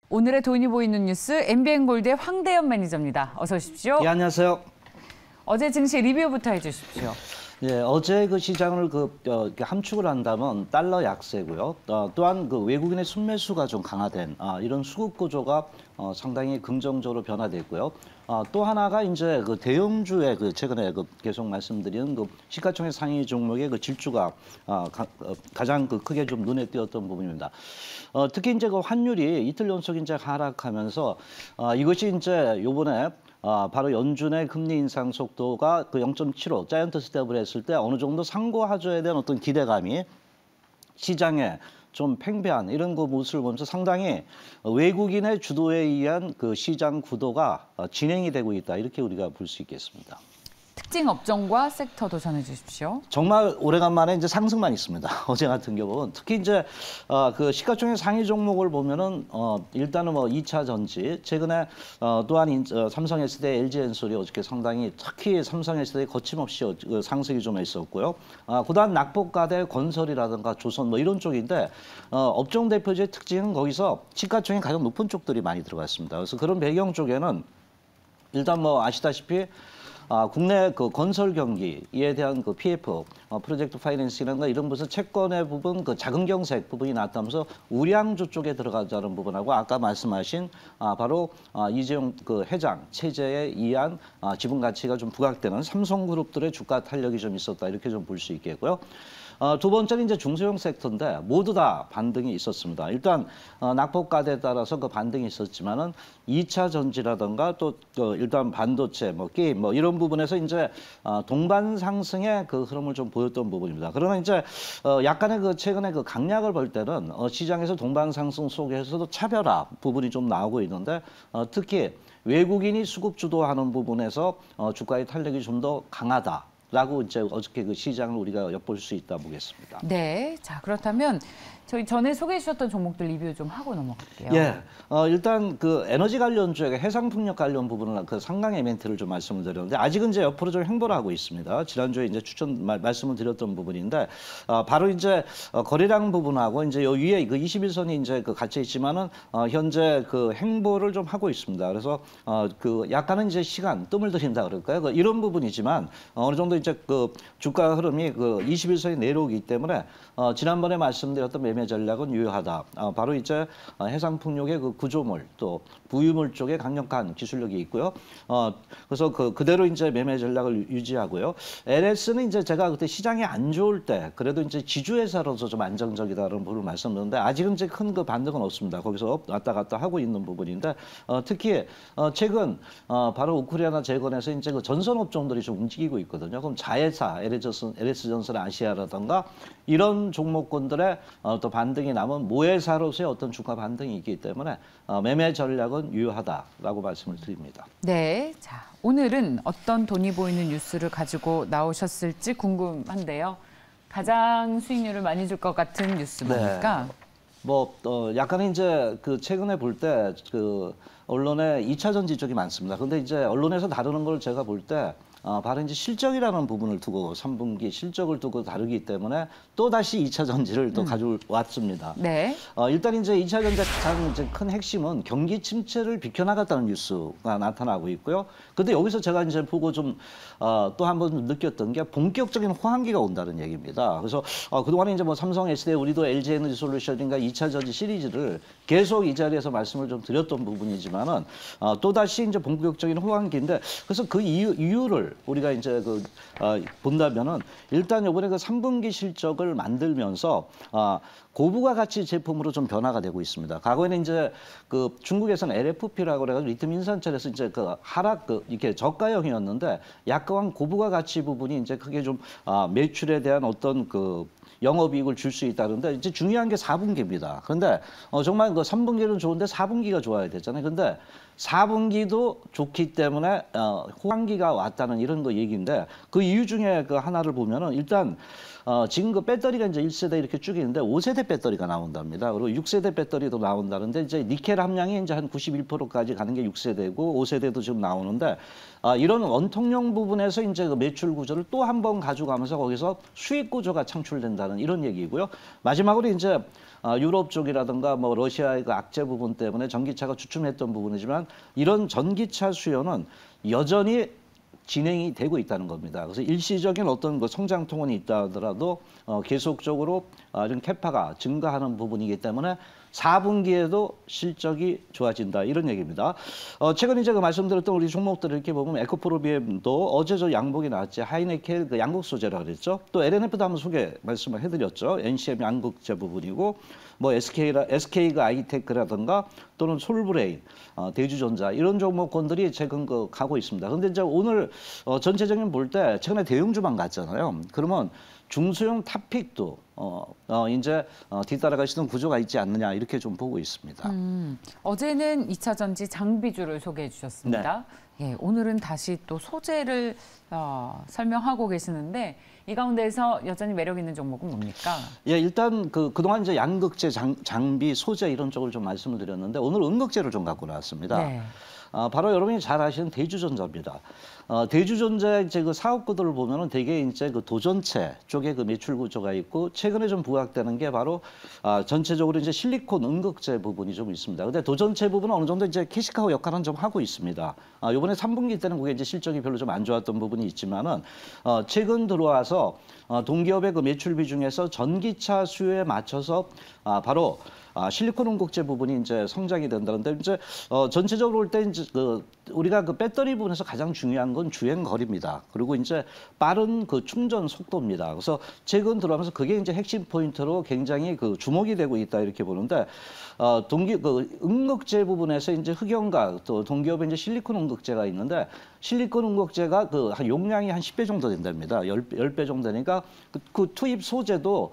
오늘의 돈이 보이는 뉴스 MBN골드의 황대현 매니저입니다. 어서 오십시오. 예, 안녕하세요. 어제 증시 리뷰부터 해주십시오. 예, 어제 그 시장을 함축을 한다면 달러 약세고요. 또한 그 외국인의 순매수가 좀 강화된 이런 수급 구조가 상당히 긍정적으로 변화됐고요. 또 하나가 이제 그 대형주의 최근에 계속 말씀드린 시가총액 상위 종목의 질주가 가장 크게 좀 눈에 띄었던 부분입니다. 특히 이제 그 환율이 이틀 연속 이제 하락하면서 이것이 이제 요번에 바로 연준의 금리 인상 속도가 0.75 자이언트 스텝을 했을 때 어느 정도 상고하조에 대한 어떤 기대감이 시장에 좀 팽배한 이런 모습을 보면서 상당히 외국인의 주도에 의한 시장 구도가 진행이 되고 있다, 이렇게 우리가 볼 수 있겠습니다. 특징 업종과 섹터도 전해주십시오. 정말 오래간만에 이제 상승만 있습니다. 어제 같은 경우는 특히 이제 그 시가총액 상위 종목을 보면은 일단은 2차 전지, 최근에 또한 삼성 SDI, LG 엔솔이 어저께 상당히, 특히 삼성 SDI 거침없이 상승이 좀 있었고요. 그다음 낙폭과대, 건설이라든가 조선 이런 쪽인데 업종 대표주의 특징은 거기서 시가총액이 가장 높은 쪽들이 많이 들어갔습니다. 그래서 그런 배경 쪽에는 일단 아시다시피 국내 건설 경기에 대한 PF, 프로젝트 파이낸싱이라든가 이런 부분 채권의 부분, 자금 경색 부분이 나타나면서 우량주 쪽에 들어가자는 부분하고 아까 말씀하신 바로 이재용 회장 체제에 의한 지분 가치가 좀 부각되는 삼성그룹들의 주가 탄력이 좀 있었다, 이렇게 좀 볼 수 있겠고요. 두 번째는 이제 중소형 섹터인데 모두 다 반등이 있었습니다. 일단 낙폭과대에 따라서 반등이 있었지만은 2차 전지라든가 또 일단 반도체, 게임 이런 부분에서 이제 동반 상승의 흐름을 좀 보였던 부분입니다. 그러나 이제 약간의 최근에 강약을 볼 때는 시장에서 동반 상승 속에서도 차별화 부분이 좀 나오고 있는데 특히 외국인이 수급 주도하는 부분에서 주가의 탄력이 좀 더 강하다 라고 이제 어저께 시장을 우리가 엿볼 수 있다 보겠습니다. 네, 자 그렇다면 저희 전에 소개해 주셨던 종목들 리뷰 좀 하고 넘어갈게요. 예, 일단 에너지 관련 쪽에 해상풍력 관련 부분은 상강의 멘트를 좀 말씀을 드렸는데 아직은 이제 옆으로 좀 횡보를 하고 있습니다. 지난주에 이제 말씀을 드렸던 부분인데 바로 이제 거래량 부분하고 이제 요 위에 21선이 이제 갇혀 있지만은 현재 횡보를 좀 하고 있습니다. 그래서 약간은 이제 시간 뜸을 들인다 그럴까요? 이런 부분이지만 어느 정도 이제 주가 흐름이 21선이 내려오기 때문에 지난번에 말씀드렸던 매매 전략은 유효하다. 바로 이제 해상풍력의 구조물 또 부유물 쪽에 강력한 기술력이 있고요. 그래서 그대로 이제 매매 전략을 유지하고요. LS는 이제 제가 그때 시장이 안 좋을 때 그래도 이제 지주회사로서 좀 안정적이다라는 부분을 말씀드렸는데 아직은 이제 큰 반등은 없습니다. 거기서 왔다 갔다 하고 있는 부분인데 특히 최근 바로 우크라이나 재건에서 이제 전선 업종들이 좀 움직이고 있거든요. 그럼 자회사, LS전선 아시아라든가 이런 종목군들의 또 반등이 남은 모회사로서의 어떤 주가 반등이 있기 때문에 매매 전략은 유효하다라고 말씀을 드립니다. 네, 자 오늘은 어떤 돈이 보이는 뉴스를 가지고 나오셨을지 궁금한데요. 가장 수익률을 많이 줄 것 같은 뉴스 뭡니까? 네. 약간은 이제 최근에 볼 때 언론에 2차 전지 쪽이 많습니다. 근데 이제 언론에서 다루는 걸 제가 볼 때 바로 이제 실적이라는 부분을 두고 3분기 실적을 두고 다루기 때문에 또 다시 2차 전지를 또 가져왔습니다. 네. 일단 이제 2차 전지 가장 이제 큰 핵심은 경기 침체를 비켜나갔다는 뉴스가 나타나고 있고요. 근데 여기서 제가 이제 보고 좀 또 한 번 느꼈던 게 본격적인 호황기가 온다는 얘기입니다. 그래서 그동안에 이제 삼성 SDI, 우리도 LG 에너지 솔루션인가 2차 전지 시리즈를 계속 이 자리에서 말씀을 좀 드렸던 부분이지만은 또 다시 이제 본격적인 호황기인데 그래서 그 이유를 우리가 이제 본다면은 일단 이번에 3분기 실적을 만들면서 고부가 가치 제품으로 좀 변화가 되고 있습니다. 과거에는 이제 중국에서는 LFP라고 그래가지고 리튬 인산철에서 이제 하락 이렇게 저가형이었는데 약간 고부가 가치 부분이 이제 크게 좀 매출에 대한 어떤 영업이익을 줄 수 있다는데 이제 중요한 게 4분기입니다. 그런데 정말 3분기는 좋은데 4분기가 좋아야 되잖아요. 근데 4분기도 좋기 때문에 호황기가 왔다는 이런 얘기인데 그 이유 중에 하나를 보면은 일단 지금 그 배터리가 이제 1세대 이렇게 쭉 있는데 5세대 배터리가 나온답니다. 그리고 6세대 배터리도 나온다는데 이제 니켈 함량이 이제 한 91%까지 가는 게 6세대고 5세대도 지금 나오는데 이런 원통형 부분에서 이제 그 매출 구조를 또 한 번 가져가면서 거기서 수익 구조가 창출된다는 이런 얘기고요. 마지막으로 이제 유럽 쪽이라든가 뭐 러시아의 그 악재 부분 때문에 전기차가 주춤했던 부분이지만 이런 전기차 수요는 여전히 진행이 되고 있다는 겁니다. 그래서 일시적인 어떤 그 성장 통원이 있다 하더라도 계속적으로 이런 캐파가 증가하는 부분이기 때문에 4분기에도 실적이 좋아진다 이런 얘기입니다. 최근 이제 그 말씀드렸던 우리 종목들을 이렇게 보면 에코프로비엠도 어제 저 양복이 나왔지 하이네켈 그 양극 소재라 그랬죠. 또 LNF도 한번 말씀을 해드렸죠. NCM 양극재 부분이고 뭐 SK가 아이테크라든가 또는 솔브레인, 대주전자 이런 종목군들이 최근 가고 있습니다. 그런데 이제 오늘 전체적인 볼 때 최근에 대형주만 갔잖아요. 그러면 중소형 탑픽도 이제 뒤따라가시는 구조가 있지 않느냐 이렇게 좀 보고 있습니다. 어제는 2차 전지 장비주를 소개해 주셨습니다. 네. 예, 오늘은 다시 또 소재를 설명하고 계시는데 이 가운데서 여전히 매력 있는 종목은 뭡니까? 예, 일단 그동안 이제 양극재, 장비, 소재 이런 쪽을 좀 말씀을 드렸는데 오늘 음극재를 좀 갖고 나왔습니다. 네. 바로 여러분이 잘 아시는 대주전자입니다. 대주전자 이제 그 사업구도를 보면은 되게 이제 그 도전체 쪽에 그 매출 구조가 있고 최근에 좀 부각되는 게 바로 전체적으로 이제 실리콘 음극재 부분이 좀 있습니다. 근데 도전체 부분은 어느 정도 이제 캐시카우 역할은 좀 하고 있습니다. 이번에 3분기 때는 그게 이제 실적이 별로 좀 안 좋았던 부분이 있지만은 최근 들어와서 동기업의 그 매출 비중에서 전기차 수요에 맞춰서 바로 실리콘 음극재 부분이 이제 성장이 된다는데 이제 전체적으로 볼 때 이제 우리가 그 배터리 부분에서 가장 중요한 건 주행 거리입니다. 그리고 이제 빠른 그 충전 속도입니다. 그래서 최근 들어가면서 그게 이제 핵심 포인트로 굉장히 그 주목이 되고 있다 이렇게 보는데 음극재 부분에서 이제 흑연과 또 동기업에 이제 실리콘 음극재가 있는데 실리콘 음극재가 한 용량이 한 10배 정도 된답니다. 10배 정도 되니까 그 투입 소재도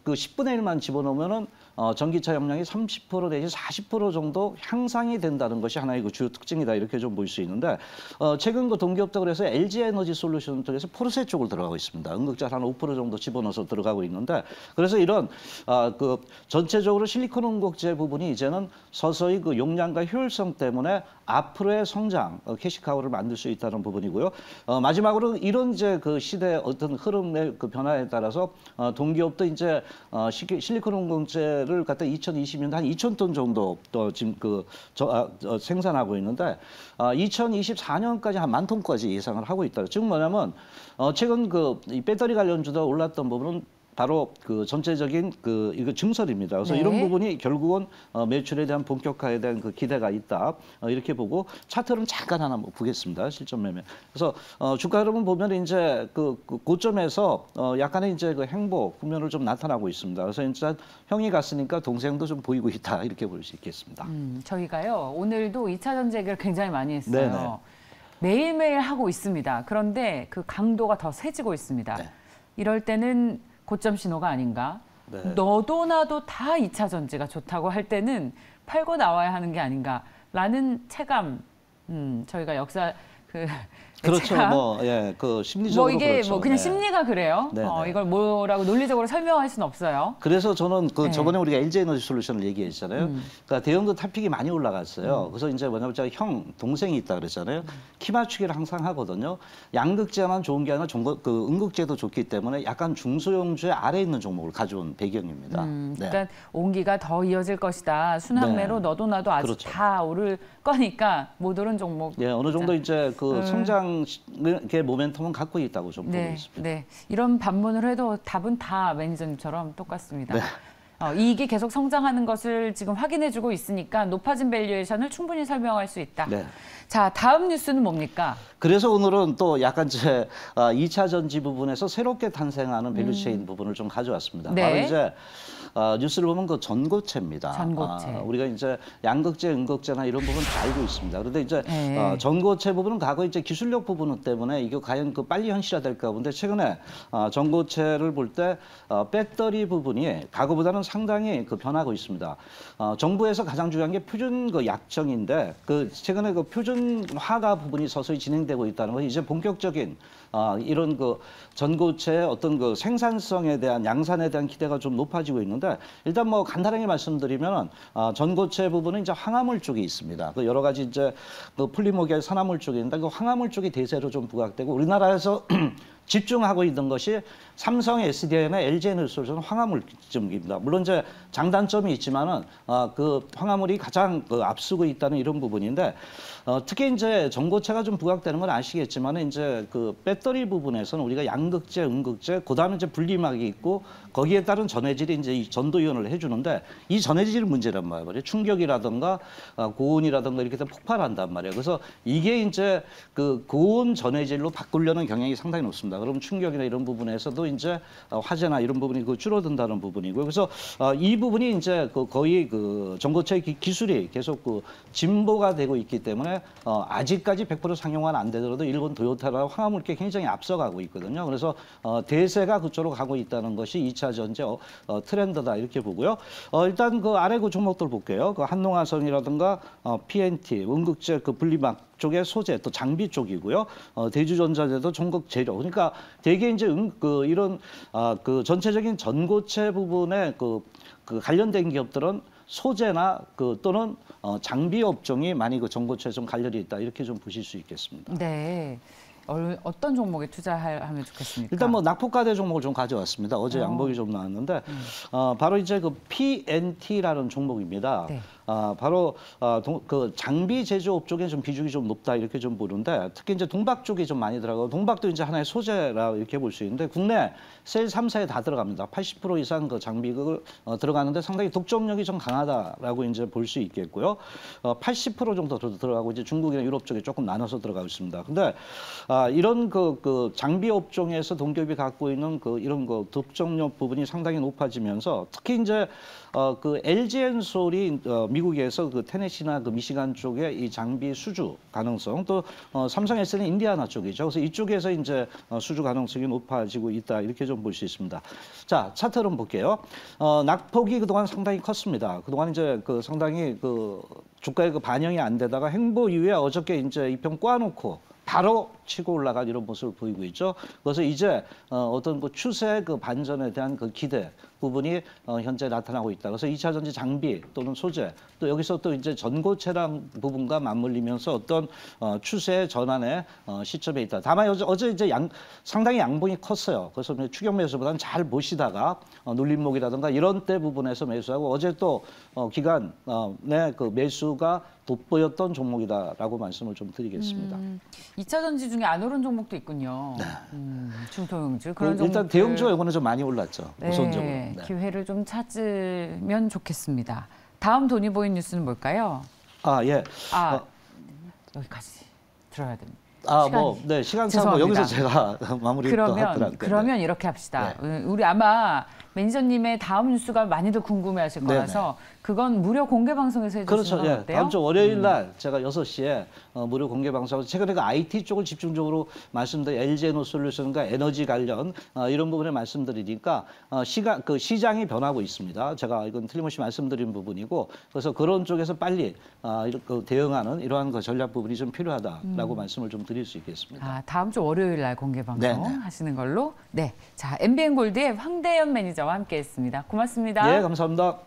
그 10분의 1만 집어넣으면은 전기차 용량이 30% 내지 40% 정도 향상이 된다는 것이 하나의 그 주요 특징이다 이렇게 좀 볼 수 있는데 최근 그 동기업도 그래서 LG 에너지 솔루션 쪽에서 포르쉐 쪽을 들어가고 있습니다. 음극재 한 5% 정도 집어넣어서 들어가고 있는데 그래서 이런 그 전체적으로 실리콘 음극재 부분이 이제는 서서히 그 용량과 효율성 때문에 앞으로의 성장 캐시카우를 만들 수 있다는 부분이고요. 마지막으로 이런 이제 그 시대 어떤 흐름의 그 변화에 따라서 동기업도 이제 실리콘 음극재를 갖다 2020년에 한 2,000톤 정도 또 지금 생산하고 있는데 2024년까지 한 10,000톤까지 예상을 하고 있다. 즉 뭐냐면 최근 이 배터리 관련주가 올랐던 부분은 바로 그 전체적인 이거 증설입니다. 그래서 네. 이런 부분이 결국은 매출에 대한 본격화에 대한 그 기대가 있다. 이렇게 보고 차트는 잠깐 하나 보겠습니다. 실전 매매. 그래서 주가 여러분 보면 이제 그 고점에서 약간의 이제 그 행보 국면을 좀 나타나고 있습니다. 그래서 일단 형이 갔으니까 동생도 좀 보이고 있다. 이렇게 볼 수 있겠습니다. 저희가요 오늘도 2차 전지 얘기를 굉장히 많이 했어요. 네네. 매일매일 하고 있습니다. 그런데 그 강도가 더 세지고 있습니다. 네. 이럴 때는 고점 신호가 아닌가? 네. 너도 나도 다 2차 전지가 좋다고 할 때는 팔고 나와야 하는 게 아닌가라는 체감. 저희가 역사 그렇죠. 심리적으로 이게 그렇죠. 그냥 심리가 그래요. 이걸 뭐라고 논리적으로 설명할 수는 없어요. 그래서 저는 저번에 우리가 LG 에너지 솔루션을 얘기했잖아요. 그러니까 대형도 탑픽이 많이 올라갔어요. 그래서 이제 뭐냐면 제가 동생이 있다 그랬잖아요. 키 맞추기를 항상 하거든요. 양극재만 좋은 게 아니라 음극재도 좋기 때문에 약간 중소형주의 아래에 있는 종목을 가져온 배경입니다. 그러니까 온기가 더 이어질 것이다. 순환매로 너도 나도 아직 그렇죠. 다 오를 거니까 못 오른 종목. 예, 어느 정도 이제 성장의 모멘텀은 갖고 있다고 좀 보고 있습니다. 네, 이런 반문을 해도 답은 다 매니저님처럼 똑같습니다. 네. 이익이 계속 성장하는 것을 지금 확인해주고 있으니까 높아진 밸류에이션을 충분히 설명할 수 있다. 네. 자, 다음 뉴스는 뭡니까? 그래서 오늘은 또 약간 2차 전지 부분에서 새롭게 탄생하는 밸류체인 부분을 좀 가져왔습니다. 네. 바로 이제 뉴스를 보면 그 전고체입니다. 전고체. 우리가 이제 양극재, 음극재나 이런 부분 다 알고 있습니다. 그런데 이제 전고체 부분은 과거 이제 기술력 부분 때문에 이게 과연 그 빨리 현실화될까 본데 최근에 전고체를 볼 때 배터리 부분이 과거보다는 상당히 그 변하고 있습니다. 정부에서 가장 중요한 게 표준 그 약정인데 그 최근에 그 표준화가 부분이 서서히 진행되고 있다는 거 이제 본격적인 이런 그 전고체의 어떤 그 생산성에 대한 양산에 대한 기대가 좀 높아지고 있는데 일단 뭐 간단하게 말씀드리면 전고체 부분은 이제 황화물 쪽이 있습니다. 그 여러 가지 이제 그 폴리머계 산화물 쪽이 있는데 그 황화물 쪽이 대세로 좀 부각되고 우리나라에서 집중하고 있는 것이 삼성 SDI나 LG에너지솔루션 황화물 쪽입니다. 물론 이제 장단점이 있지만은 그 황화물이 가장 그 앞서고 있다는 이런 부분인데 특히 이제 전고체가 좀 부각되는 건 아시겠지만은 이제 그 배터리 부분에서는 우리가 양극재, 음극재, 그다음에 이제 분리막이 있고 거기에 따른 전해질이 이제 이 전도 이온을 해주는데 이 전해질이 문제란 말이에요. 충격이라든가 고온이라든가 이렇게 돼서 폭발한단 말이에요. 그래서 이게 이제 그 고온 전해질로 바꾸려는 경향이 상당히 높습니다. 그럼 충격이나 이런 부분에서도 이제 화재나 이런 부분이 그 줄어든다는 부분이고요. 그래서 이 부분이 이제 그 거의 그 전고체 기술이 계속 그 진보가 되고 있기 때문에 아직까지 100% 상용화는 안 되더라도 일본 도요타나 황화물계 굉장히 앞서가고 있거든요. 그래서 대세가 그쪽으로 가고 있다는 것이 2차 전지 트렌드다 이렇게 보고요. 일단 그 아래 그 종목들 볼게요. 그 한농화성이라든가 PNT, 음극재 그 분리막 쪽의 소재 또 장비 쪽이고요. 대주전자재도 전극 재료. 그러니까 대개 이제 그 이런 그 전체적인 전고체 부분에 그 관련된 기업들은 소재나 그 또는 장비 업종이 많이 그 전고체에 좀 관련이 있다 이렇게 좀 보실 수 있겠습니다. 네. 어떤 종목에 투자하면 좋겠습니까? 일단 뭐 낙폭과대 종목을 좀 가져왔습니다. 어제 양봉이 좀 나왔는데 바로 이제 그 PNT라는 종목입니다. 네. 바로 그 장비 제조업 쪽에 좀 비중이 좀 높다 이렇게 좀 보는데 특히 이제 동박 쪽이 좀 많이 들어가고 동박도 이제 하나의 소재라 이렇게 볼 수 있는데 국내 세일 3사에 다 들어갑니다. 80% 이상 그 장비가 들어가는데 상당히 독점력이 좀 강하다라고 이제 볼 수 있겠고요. 80% 정도 들어가고 이제 중국이나 유럽 쪽에 조금 나눠서 들어가고 있습니다. 근데 이런 그 장비 업종에서 동기업이 갖고 있는 그 이런 그 독점력 부분이 상당히 높아지면서 특히 이제 그 LG엔솔이 미국에서 그 테네시나 그 미시간 쪽에 이 장비 수주 가능성 또 삼성 SDI는 인디아나 쪽이죠. 그래서 이쪽에서 이제 수주 가능성이 높아지고 있다 이렇게 좀 볼 수 있습니다. 자 차트를 한번 볼게요. 낙폭이 그동안 상당히 컸습니다. 그동안 이제 그 상당히 그 주가에 그 반영이 안 되다가 행보 이후에 어저께 이제 이평 꽈놓고 바로 치고 올라간 이런 모습을 보이고 있죠. 그래서 이제 어떤 그 추세 그 반전에 대한 그 기대 부분이 현재 나타나고 있다. 그래서 2차 전지 장비 또는 소재 또 여기서 또 이제 전고체랑 부분과 맞물리면서 어떤 추세 전환의 시점에 있다. 다만 어제 이제 상당히 양봉이 컸어요. 그래서 추격 매수보다는 잘 보시다가 눌림목이라든가 이런 때 부분에서 매수하고 어제 또 기간에 그 매수가 돋보였던 종목이다라고 말씀을 좀 드리겠습니다. 2차 전지 중에 안 오른 종목도 있군요. 네. 중소형주 그런 일단 종목들. 대형주가 이거는 좀 많이 올랐죠. 네, 우선적으로. 네. 기회를 좀 찾으면 좋겠습니다. 다음 돈이 보인 뉴스는 뭘까요? 예. 여기까지 들어야 됩니다. 네, 시간상 뭐 여기서 제가 마무리 그러면 이렇게 합시다. 네. 우리 아마 매니저님의 다음 뉴스가 많이들 궁금해하실 거라서 그건 무료 공개 방송에서 해주시는 건 어때요? 다음 주 월요일 날 제가 6시에 무료 공개 방송하고 최근에 그 IT 쪽을 집중적으로 말씀드린 LG에너지솔루션과 에너지 관련 이런 부분에 말씀드리니까 시장이 변하고 있습니다. 제가 이건 틀림없이 말씀드린 부분이고 그래서 그런 쪽에서 빨리 대응하는 이러한 그 전략 부분이 좀 필요하다라고 말씀을 좀 드릴 수 있겠습니다. 다음 주 월요일 날 공개 방송 하시는 걸로. 네, 자 MBN골드의 황대현 매니저와 함께했습니다. 고맙습니다. 네, 감사합니다.